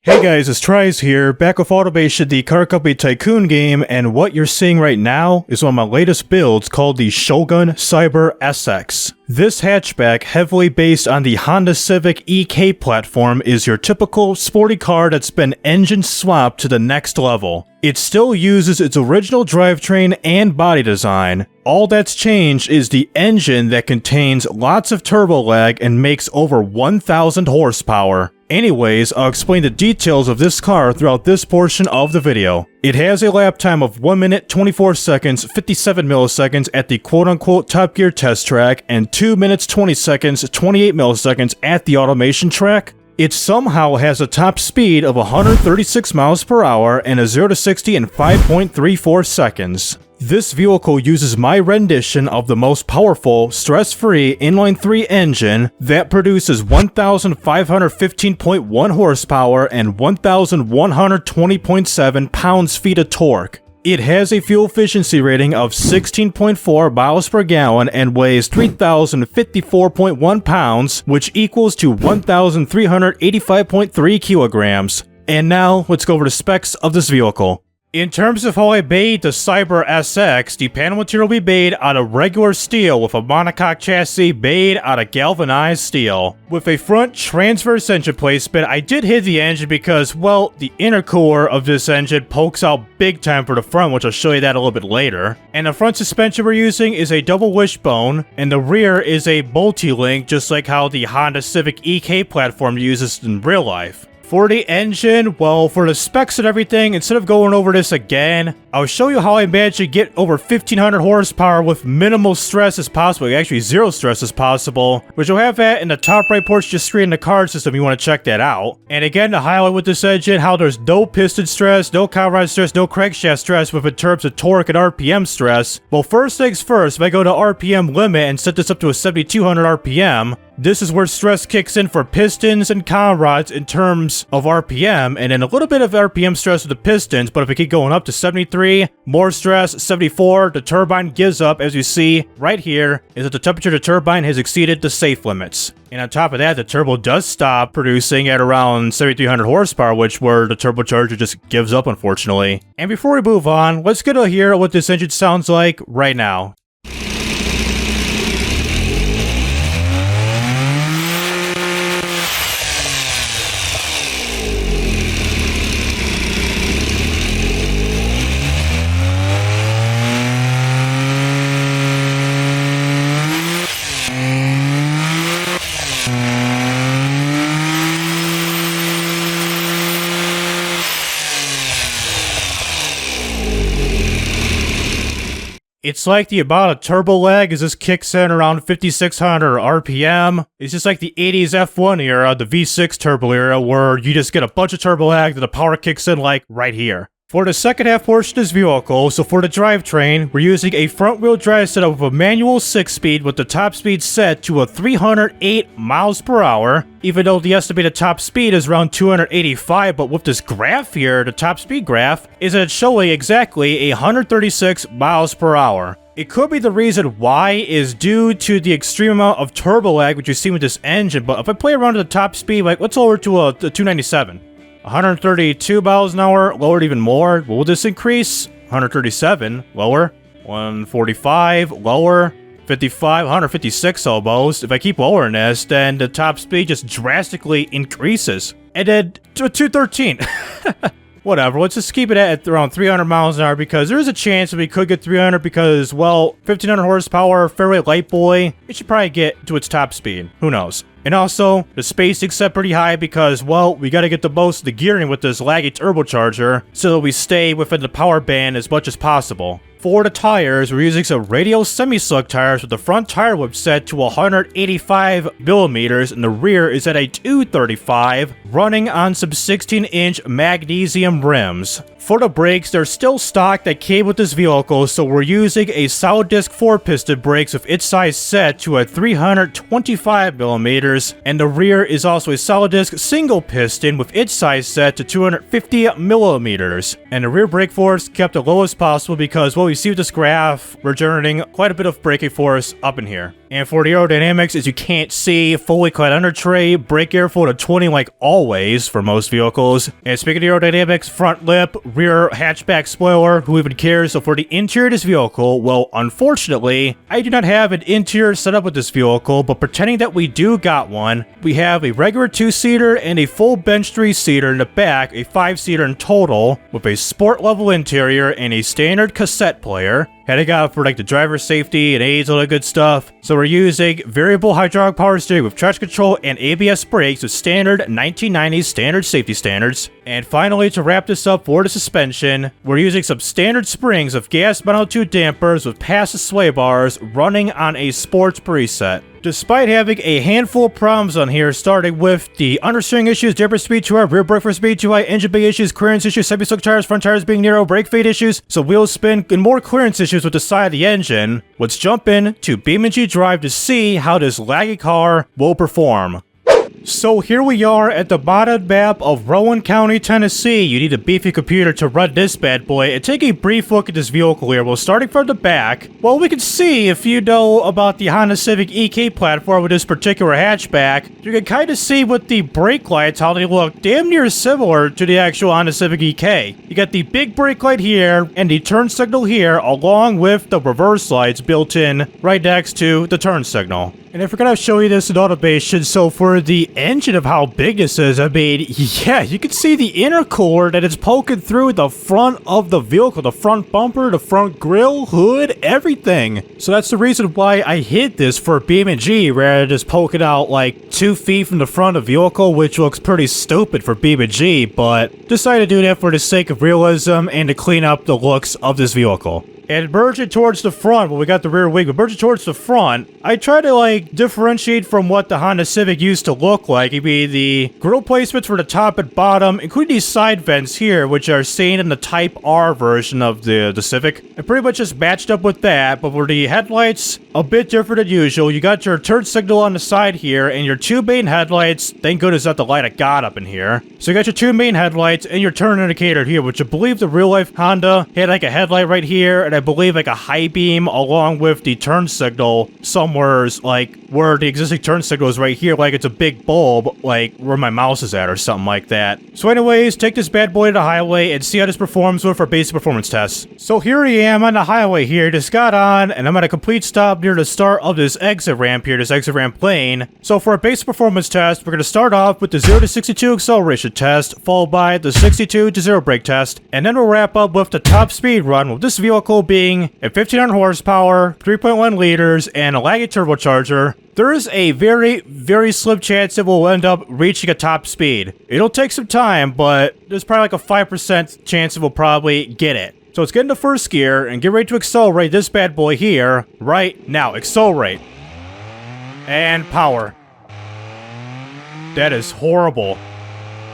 Hey guys, it's TRIZE here, back with Automation, the car company Tycoon game, and what you're seeing right now is one of my latest builds called the Shogun Cyber SX. This hatchback, heavily based on the Honda Civic EK platform, is your typical sporty car that's been engine swapped to the next level. It still uses its original drivetrain and body design. All that's changed is the engine that contains lots of turbo lag and makes over 1,000 horsepower. Anyways, I'll explain the details of this car throughout this portion of the video. It has a lap time of 1 minute 24 seconds 57 milliseconds at the quote-unquote Top Gear test track and 2 minutes 20 seconds 28 milliseconds at the automation track. It somehow has a top speed of 136 miles per hour and a 0 to 60 in 5.34 seconds. This vehicle uses my rendition of the most powerful, stress-free inline 3 engine that produces 1,515.1 horsepower and 1,120.7 pounds-feet of torque. It has a fuel efficiency rating of 16.4 miles per gallon and weighs 3,054.1 pounds, which equals to 1,385.3 kilograms. And now, let's go over the specs of this vehicle. In terms of how I made the Cyber SX, the panel material will be made out of regular steel with a monocoque chassis made out of galvanized steel. With a front transverse engine placement, I did hit the engine because, well, the inner core of this engine pokes out big time for the front, which I'll show you that a little bit later. And the front suspension we're using is a double wishbone, and the rear is a multi-link, just like how the Honda Civic EK platform uses in real life. For the engine, well, for the specs and everything, instead of going over this again, I'll show you how I managed to get over 1,500 horsepower with minimal stress as possible, actually 0 stress as possible, which you'll have that in the top right portion of your screen in the card system if you want to check that out. And again, to highlight with this engine, how there's no piston stress, no cowride stress, no crankshaft stress with in terms of torque and RPM stress. Well, first things first, if I go to RPM limit and set this up to a 7,200 RPM, this is where stress kicks in for pistons and cow rods in terms of RPM, and then a little bit of RPM stress with the pistons, but if we keep going up to 73, more stress, 74, the turbine gives up, as you see right here, is that the temperature of the turbine has exceeded the safe limits. And on top of that, the turbo does stop producing at around 7,300 horsepower, which where the turbocharger just gives up, unfortunately. And before we move on, let's get to hear what this engine sounds like right now. It's like the amount of turbo lag as this kicks in around 5,600 RPM. It's just like the 80s F1 era, the V6 turbo era, where you just get a bunch of turbo lag that the power kicks in like right here. For the second half portion of this vehicle, so for the drivetrain, we're using a front-wheel drive setup with a manual 6-speed with the top speed set to a 308 miles per hour, even though the estimated top speed is around 285, but with this graph here, the top speed graph, is that it's showing exactly 136 miles per hour. It could be the reason why is due to the extreme amount of turbo lag which you see with this engine, but if I play around at the top speed, like let's lower to a 297. 132 miles an hour, lowered even more. Will this increase? 137, lower. 145, lower. 55, 156 almost. If I keep lowering this, then the top speed just drastically increases. And then to 213. Whatever, let's just keep it at around 300 miles an hour because there is a chance that we could get 300 because, well, 1,500 horsepower, fairly light boy, it should probably get to its top speed. Who knows? And also, the spacing's set pretty high because, well, we gotta get the most of the gearing with this laggy turbocharger so that we stay within the power band as much as possible. For the tires, we're using some radial semi-slug tires with the front tire whip set to 185 millimeters and the rear is at a 235, running on some 16-inch magnesium rims. For the brakes, they're still stock that came with this vehicle, so we're using a solid disc 4-piston brakes with its size set to a 325 millimeters, and the rear is also a solid disc single piston with its size set to 250 millimeters. And the rear brake force kept the lowest possible because, well, you see with this graph, we're generating quite a bit of braking force up in here. And for the aerodynamics, as you can't see, fully clad under tray, brake airflow to 20 like always for most vehicles. And speaking of aerodynamics, front lip, rear hatchback spoiler, who even cares? So for the interior of this vehicle, well, unfortunately, I do not have an interior setup with this vehicle, but pretending that we do got one, we have a regular 2-seater and a full bench 3-seater in the back, a 5-seater in total, with a sport level interior and a standard cassette player. Had it got for like the driver safety and aids, all that good stuff. So we're using variable hydraulic power steering with traction control and ABS brakes with standard 1990s standard safety standards. And finally, to wrap this up for the suspension, we're using some standard springs of gas monotud dampers with passive sway bars running on a sports preset. Despite having a handful of problems on here, starting with the understeering issues, damper speed too high, rear brake for speed too high, engine bay issues, clearance issues, semi-slick tires, front tires being narrow, brake fade issues, so wheel spin, and more clearance issues with the side of the engine, let's jump in to BeamNG.drive to see how this laggy car will perform. So here we are at the bottom map of Rowan County, Tennessee. You need a beefy computer to run this bad boy. And take a brief look at this vehicle here. Well, starting from the back, well, we can see, if you know about the Honda Civic EK platform with this particular hatchback, you can kind of see with the brake lights how they look damn near similar to the actual Honda Civic EK. You got the big brake light here and the turn signal here, along with the reverse lights built in right next to the turn signal. And I forgot to show you this in automation, so for the engine of how big this is, I mean, yeah, you can see the intercooler that is poking through the front of the vehicle, the front bumper, the front grille, hood, everything. So that's the reason why I hid this for BeamNG, rather than just poking out like 2 feet from the front of the vehicle, which looks pretty stupid for BeamNG, but decided to do that for the sake of realism and to clean up the looks of this vehicle. And merging towards the front, well, we got the rear wing, but merging towards the front, I try to, like, differentiate from what the Honda Civic used to look like. It'd be the grille placements for the top and bottom, including these side vents here, which are seen in the Type R version of the Civic. I pretty much just matched up with that, but for the headlights, a bit different than usual. You got your turn signal on the side here, and your 2 main headlights. Thank goodness not the light of God up in here. So you got your 2 main headlights and your turn indicator here, which I believe the real-life Honda had, like, a headlight right here, and I believe like a high beam along with the turn signal somewhere, like where the existing turn signal is right here, like it's a big bulb, like where my mouse is at or something like that. So anyways, take this bad boy to the highway and see how this performs with our basic performance tests. So here I am on the highway here, just got on, and I'm at a complete stop near the start of this exit ramp here, this exit ramp lane. So for our basic performance test, we're going to start off with the 0 to 62 acceleration test, followed by the 62 to 0 brake test, and then we'll wrap up with the top speed run, with this vehicle being at 1500 horsepower, 3.1 liters, and a laggy turbocharger. There is a very, very slim chance it will end up reaching a top speed. It'll take some time, but there's probably like a 5% chance it will probably get it. So let's get into first gear and get ready to accelerate this bad boy here right now. Accelerate. And power. That is horrible.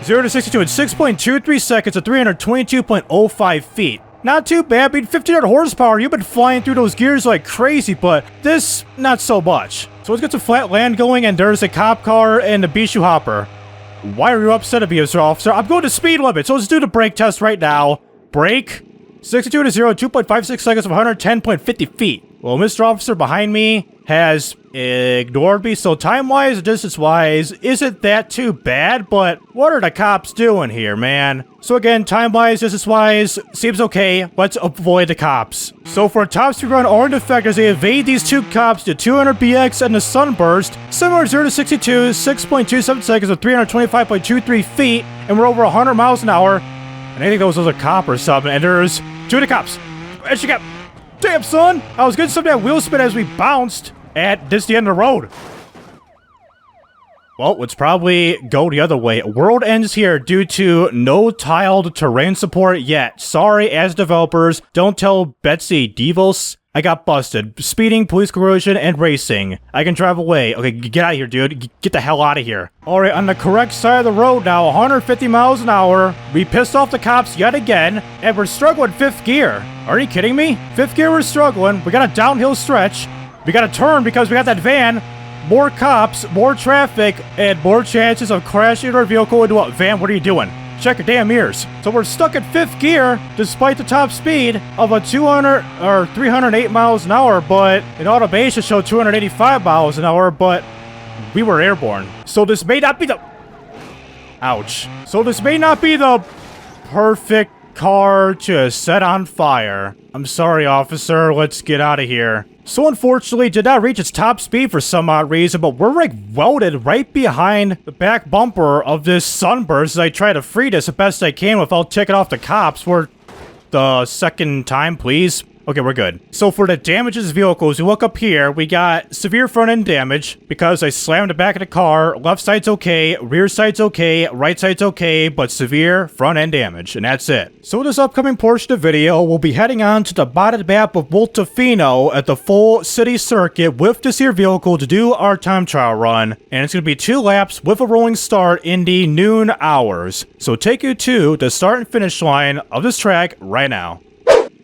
0 to 62 in 6.23 seconds at 322.05 feet. Not too bad. I mean, 1500 horsepower, you've been flying through those gears like crazy, but this, not so much. So let's get some flat land going, and there's a cop car and a Bishu hopper. Why are you upset at me, Mr. Officer? I'm going to speed limit, so let's do the brake test right now. Brake, 62 to 0, 2.56 seconds of 110.50 feet. Well, Mr. Officer behind me has ignored me, so time-wise and distance-wise isn't that too bad, but what are the cops doing here, man? So again, time-wise, distance-wise, seems okay. Let's avoid the cops. So for a top speed run, orange effect as they evade these 2 cops to 200 BX and the sunburst, similar to 0 to 62, 6.27 seconds of 325.23 feet, and we're over 100 miles an hour. And I think that was a cop or something, and there's 2 of the cops. And she got... Damn, son! I was getting some of that wheel spin as we bounced at this the end of the road. Well, let's probably go the other way. World ends here due to no tiled terrain support yet. Sorry, as developers, don't tell Betsy Devos. I got busted. Speeding, police corrosion, and racing. I can drive away. Okay, get out of here, dude. Get the hell out of here. Alright, on the correct side of the road now, 150 miles an hour. We pissed off the cops yet again, and we're struggling 5th gear. Are you kidding me? 5th gear, we're struggling. We got a downhill stretch. We got to turn because we got that van. More cops, more traffic, and more chances of crashing our vehicle into a van. What are you doing? Check your damn ears. So we're stuck at 5th gear, despite the top speed of a 200 or 308 miles an hour, but in automation showed 285 miles an hour, but we were airborne. So this may not be the... Ouch. So this may not be the perfect car to set on fire. I'm sorry, officer. Let's get out of here. So unfortunately, did not reach its top speed for some odd reason, but we're like welded right behind the back bumper of this Sunburst as I try to free this the best I can without ticking off the cops for the second time, please. Okay, we're good. So for the damages vehicles, you look up here, we got severe front end damage because I slammed the back of the car. Left side's okay, rear side's okay, right side's okay, but severe front end damage, and that's it. So this upcoming portion of the video, we'll be heading on to the bottom map of Multifino at the full city circuit with this here vehicle to do our time trial run, and it's going to be 2 laps with a rolling start in the noon hours. So take you to the start and finish line of this track right now.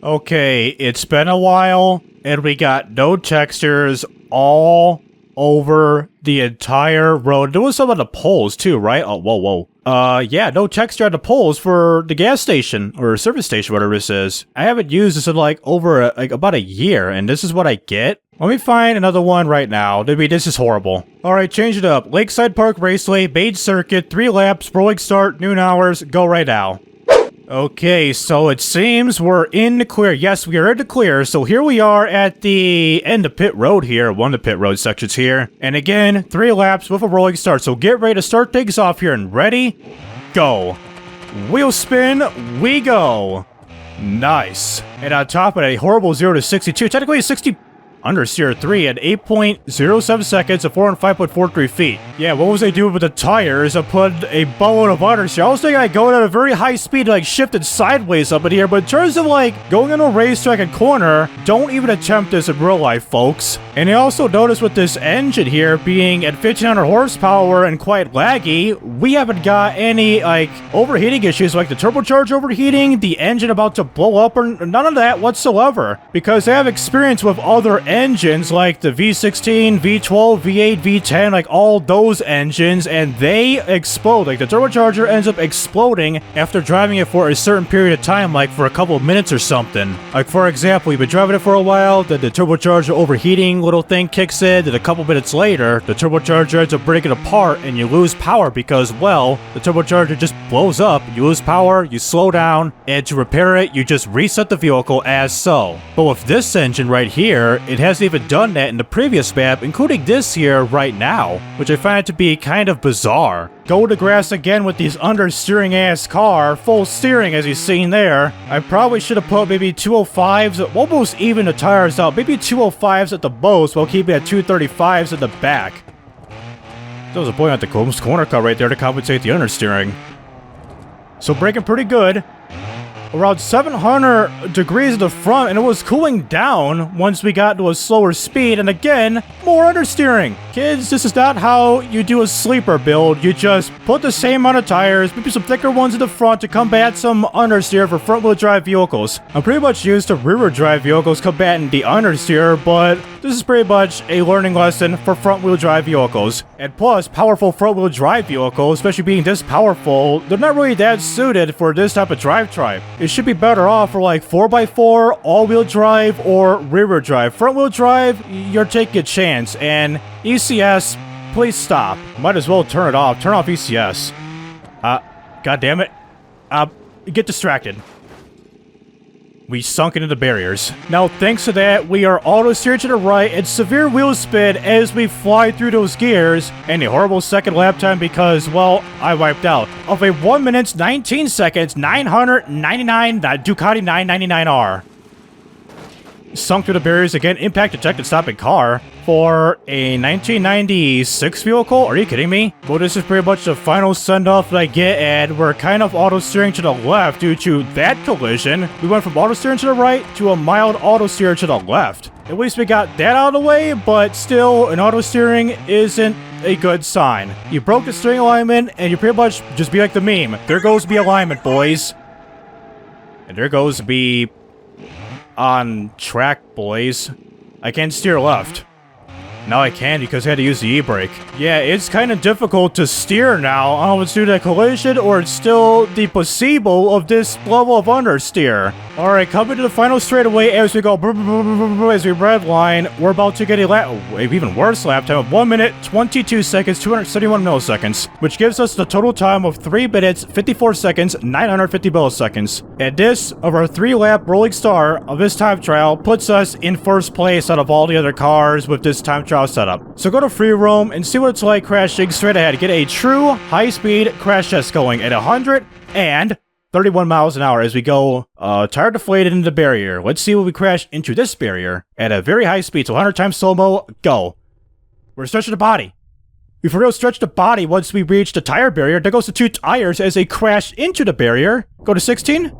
Okay, it's been a while, and we got no textures all over the entire road. There was some on the poles too, right? Oh, whoa. Yeah, no texture on the poles for the gas station, or service station, whatever this is. I haven't used this in like over about a year, and this is what I get? Let me find another one right now. I mean, this is horrible. Alright, change it up. Lakeside Park Raceway, main circuit, 3 laps, rolling start, noon hours, go right now. Okay, so it seems we're in the clear. Yes, we are in the clear. So here we are at the end of pit road here, one of the pit road sections here. And again, 3 laps with a rolling start. So get ready to start things off here and ready, go. Wheel spin, we go. Nice. And on top of it, a horrible 0 to 62, technically 60 understeer 3 at 8.07 seconds at 405.43 feet. Yeah, what was I doing with the tires? I put a boatload of understeer. I was thinking I'd go at a very high speed, like shifted sideways up in here, but in terms of like going on a racetrack and corner, don't even attempt this in real life, folks. And I also noticed with this engine here being at 1500 horsepower and quite laggy, we haven't got any like overheating issues like the turbocharger overheating, the engine about to blow up, or none of that whatsoever. Because I have experience with other engines like the V16, V12, V8, V10, like all those engines, and they explode. Like the turbocharger ends up exploding after driving it for a certain period of time, like for a couple of minutes or something. Like for example, you've been driving it for a while, then the turbocharger overheating little thing kicks in, then a couple minutes later, the turbocharger ends up breaking apart and you lose power because, well, the turbocharger just blows up, you lose power, you slow down, and to repair it, you just reset the vehicle as so. But with this engine right here, it hasn't even done that in the previous map, including this here right now, which I find to be kind of bizarre. Go to grass again with these understeering ass car, full steering as you've seen there. I probably should have put maybe 205s, almost even the tires out, maybe 205s at the most while keeping at 235s at the back. There was a point at the corner cut right there to compensate the understeering. So braking pretty good. Around 700 degrees at the front, and it was cooling down once we got to a slower speed, and again, more understeering. Kids, this is not how you do a sleeper build. You just put the same amount of tires, maybe some thicker ones in the front to combat some understeer for front-wheel drive vehicles. I'm pretty much used to rear-wheel drive vehicles combating the understeer, but this is pretty much a learning lesson for front-wheel drive vehicles. And plus, powerful front-wheel drive vehicles, especially being this powerful, they're not really that suited for this type of drive type. It should be better off for like 4x4, all-wheel drive, or rear-wheel drive. Front-wheel drive, you're taking a chance, and ECS, please stop. Might as well turn it off. Turn off ECS. God damn it. Get distracted. We sunk into the barriers. Now, thanks to that, we are auto-steered to the right and severe wheel spin as we fly through those gears, and a horrible second lap time because, well, I wiped out. Of a 1 minute, 19 seconds, 999 Ducati 999R. Sunk through the barriers again, impact detected stopping car. For a 1996 vehicle? Are you kidding me? Well, this is pretty much the final send-off that I get, and we're kind of auto-steering to the left due to that collision. We went from auto-steering to the right to a mild auto-steer to the left. At least we got that out of the way, but still, an auto-steering isn't a good sign. You broke the steering alignment, and you pretty much just be like the meme. There goes the alignment, boys. And there goes the on track, boys. I can't steer left. Now I can because I had to use the e-brake. Yeah, it's kind of difficult to steer now. I don't know if it's due to that collision or it's still the placebo of this level of understeer. Alright, coming to the final straightaway as we go as we redline. We're about to get a even worse lap time of 1 minute, 22 seconds, 271 milliseconds, which gives us the total time of 3 minutes, 54 seconds, 950 milliseconds. And this, of our 3-lap rolling star of this time trial, puts us in first place out of all the other cars with this time trial setup. So go to free roam and see what it's like crashing straight ahead. Get a true high-speed crash test going at 131 miles an hour as we go tire deflated into the barrier. Let's see what we crash into this barrier at a very high speed. So 100 times slow-mo, go. We're stretching the body. We for real stretch the body once we reach the tire barrier. There goes the 2 tires as they crash into the barrier. Go to 16.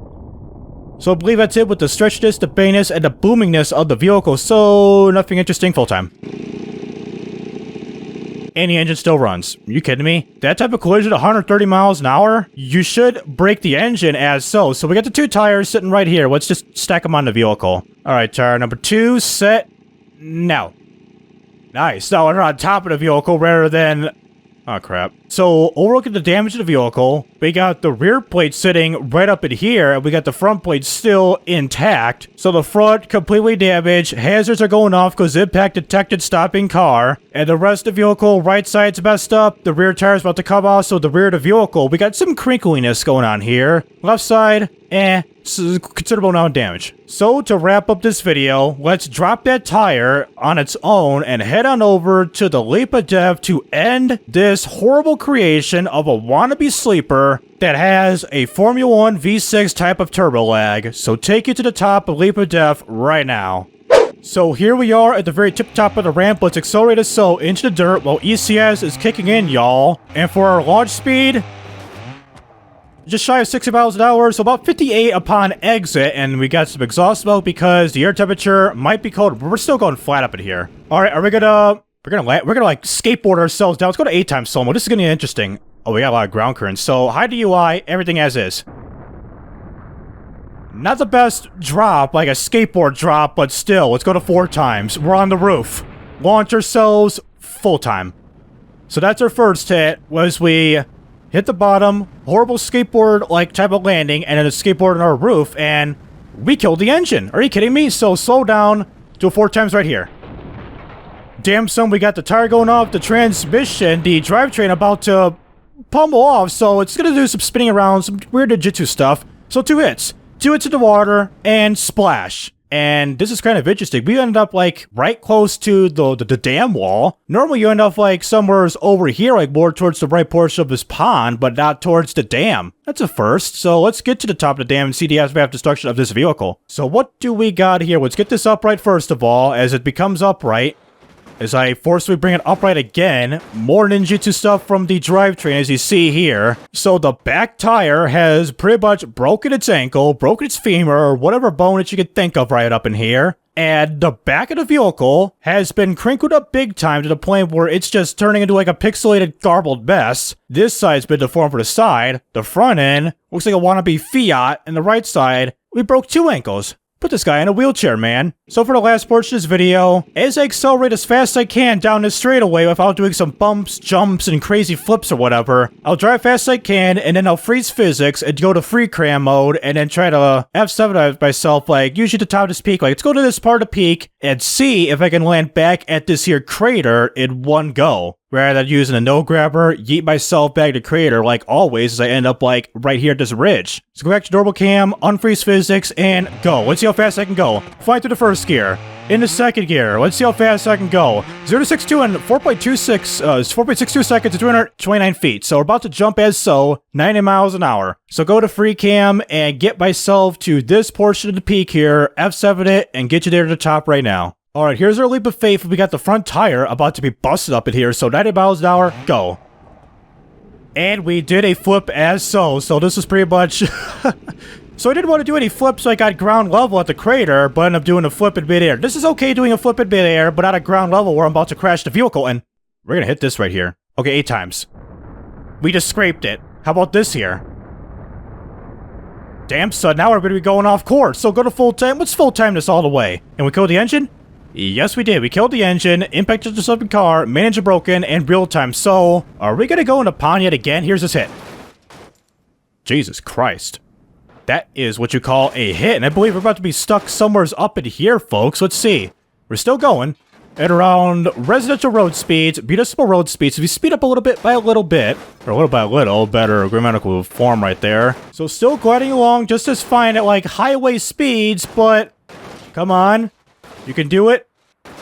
So I believe that's it with the stretchness, the bangness, and the boomingness of the vehicle. So nothing interesting full time. And the engine still runs. Are you kidding me? That type of collision at 130 miles an hour? You should break the engine as so. So we got the 2 tires sitting right here. Let's just stack them on the vehicle. Alright, tire number 2, set, now. Nice. Now we're on top of the vehicle rather than... Oh, crap. So, overlooking the damage to the vehicle, we got the rear plate sitting right up in here, and we got the front plate still intact. So the front completely damaged, hazards are going off because impact detected stopping car, and the rest of the vehicle, right side's messed up, the rear tire's about to come off, so the rear of the vehicle, we got some crinkliness going on here. Left side, considerable amount of damage. So to wrap up this video, let's drop that tire on its own and head on over to the Leap of Death to end this horrible creation of a wannabe sleeper that has a Formula 1 V6 type of turbo lag. So take you to the top of Leap of Death right now. So here we are at the very tip top of the ramp. Let's accelerate us so into the dirt while ECS is kicking in, y'all. And for our launch speed, just shy of 60 miles an hour, so about 58 upon exit, and we got some exhaust smoke because the air temperature might be cold, but we're still going flat up in here. Alright, are we gonna... We're gonna like skateboard ourselves down. Let's go to 8 times slow-mo. This is gonna be interesting. Oh, we got a lot of ground currents. So, high DUI, everything as is. Not the best drop, like a skateboard drop, but still, let's go to 4 times. We're on the roof. Launch ourselves full time. So that's our first hit, was we hit the bottom, horrible skateboard-like type of landing, and then a skateboard on our roof, and we killed the engine. Are you kidding me? So slow down, do it 4 times right here. Damn son, we got the tire going off, the transmission, the drivetrain about to pummel off, so it's gonna do some spinning around, some weird ninjutsu stuff. So 2 hits. 2 hits in the water, and splash. And this is kind of interesting. We ended up, like, right close to the dam wall. Normally, you end up, like, somewhere over here, like, more towards the right portion of this pond, but not towards the dam. That's a first. So let's get to the top of the dam and see the aftermath destruction of this vehicle. So what do we got here? Let's get this upright first of all, as it becomes upright. As I forcefully bring it upright again, more ninjutsu stuff from the drivetrain as you see here. So the back tire has pretty much broken its ankle, broken its femur, or whatever bone that you could think of right up in here. And the back of the vehicle has been crinkled up big time to the point where it's just turning into like a pixelated, garbled mess. This side's been deformed for the side. The front end looks like a wannabe Fiat, and the right side, we broke 2 ankles. Put this guy in a wheelchair, man. So for the last portion of this video, as I accelerate as fast as I can down this straightaway without doing some bumps, jumps, and crazy flips or whatever, I'll drive fast as I can, and then I'll freeze physics and go to free cram mode, and then try to F7 myself, like, usually to top this peak. Like, let's go to this part of the peak and see if I can land back at this here crater in one go. Rather than using a no grabber, yeet myself back to crater like always as I end up like right here at this ridge. So go back to normal cam, unfreeze physics, and go. Let's see how fast I can go. Flying through the first gear. In the second gear, let's see how fast I can go. 0 to 62 in 4.62 seconds to 229 feet. So we're about to jump as so, 90 miles an hour. So go to free cam and get myself to this portion of the peak here, F7 it, and get you there to the top right now. Alright, here's our leap of faith. We got the front tire about to be busted up in here, so 90 miles an hour, go. And we did a flip as so this is pretty much... So I didn't want to do any flips, so I got ground level at the crater, but ended up doing a flip in midair. This is okay doing a flip in midair, but not at ground level where I'm about to crash the vehicle, and we're gonna hit this right here. Okay, 8 times. We just scraped it. How about this here? Damn son, now we're gonna be going off course, so go to full time. Let's full time this all the way. And we kill the engine? Yes, we did. We killed the engine, impacted the subject car, managed a broken, and real time. So, are we gonna go into pawn yet again? Here's this hit. Jesus Christ. That is what you call a hit, and I believe we're about to be stuck somewhere up in here, folks. Let's see. We're still going at around residential road speeds, municipal road speeds. If you speed up a little bit by a little bit, or a little by a little, better grammatical form right there. So still gliding along just as fine at like highway speeds, but come on. You can do it.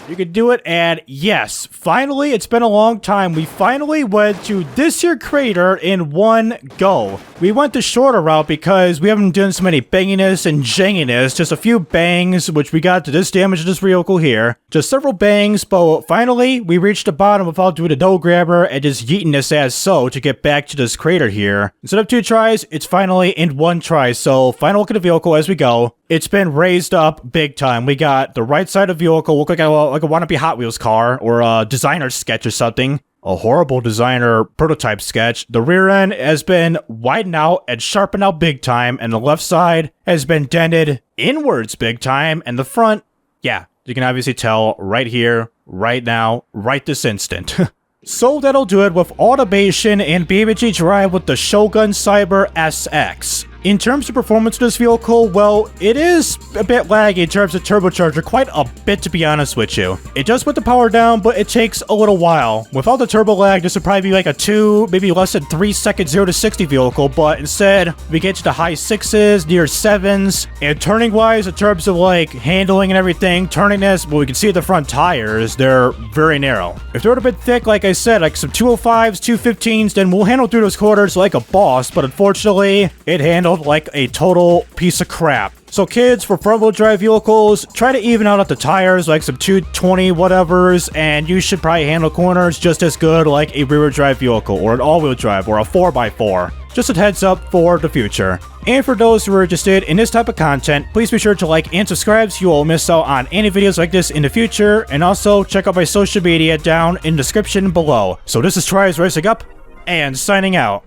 You can do it, and yes, finally, it's been a long time. We finally went to this here crater in one go. We went the shorter route because we haven't done so many banginess and janginess. Just a few bangs, which we got to this damage to this vehicle here. Just several bangs, but finally, we reached the bottom without doing a dough grabber and just yeeting this as so to get back to this crater here. Instead of 2 tries, it's finally in 1 try. So, final look at the vehicle as we go. It's been raised up big time. We got the right side of the vehicle look like a wannabe Hot Wheels car or a designer sketch or something. A horrible designer prototype sketch. The rear end has been widened out and sharpened out big time, and the left side has been dented inwards big time, and the front, yeah, you can obviously tell right here, right now, right this instant. So that'll do it with automation and BeamNG.drive with the Shogun Cyber SX. In terms of performance of this vehicle, well, it is a bit laggy in terms of turbocharger, quite a bit to be honest with you. It does put the power down, but it takes a little while. Without the turbo lag, this would probably be like a 2, maybe less than 3 second 0 to 60 vehicle, but instead, we get to the high 6s, near 7s, and turning-wise, in terms of like handling and everything, turning this, well, we can see the front tires, they're very narrow. If they're a bit thick, like I said, like some 205s, 215s, then we'll handle through those corners like a boss, but unfortunately, it handled like a total piece of crap. So kids, for front-wheel drive vehicles, try to even out the tires, like some 220 whatevers, and you should probably handle corners just as good like a rear-wheel drive vehicle, or an all-wheel drive, or a 4x4. Just a heads up for the future. And for those who are interested in this type of content, please be sure to like and subscribe so you won't miss out on any videos like this in the future, and also check out my social media down in the description below. So this is TRIZE Racing Up, and signing out.